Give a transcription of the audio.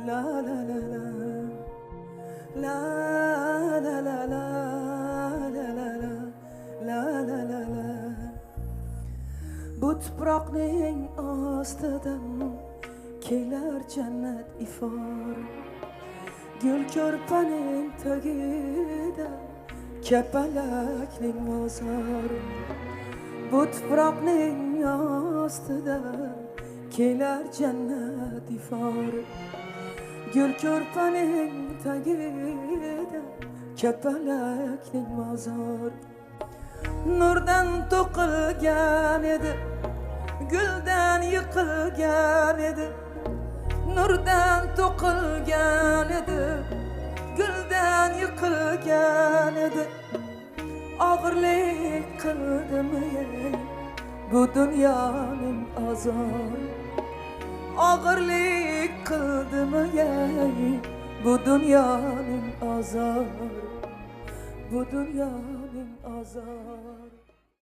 La la la la la la la la la la la la la la Bu tuproqning ostidan kelar jannat ifor Gul ko'rpaning tagida kapalakning mozor Bu tuproqning ostidan kelar jannat ifor Gul ko'rpaning tagida kapalakning mozor Nurdan to'qilgan edi guldan yiqilgan edi Nurdan to'qilgan edi guldan yiqilgan edi Og'irlik qildimi bu dunyoning azori Og'irlik qildimi bu dunyoning azori Bu dunyoning azori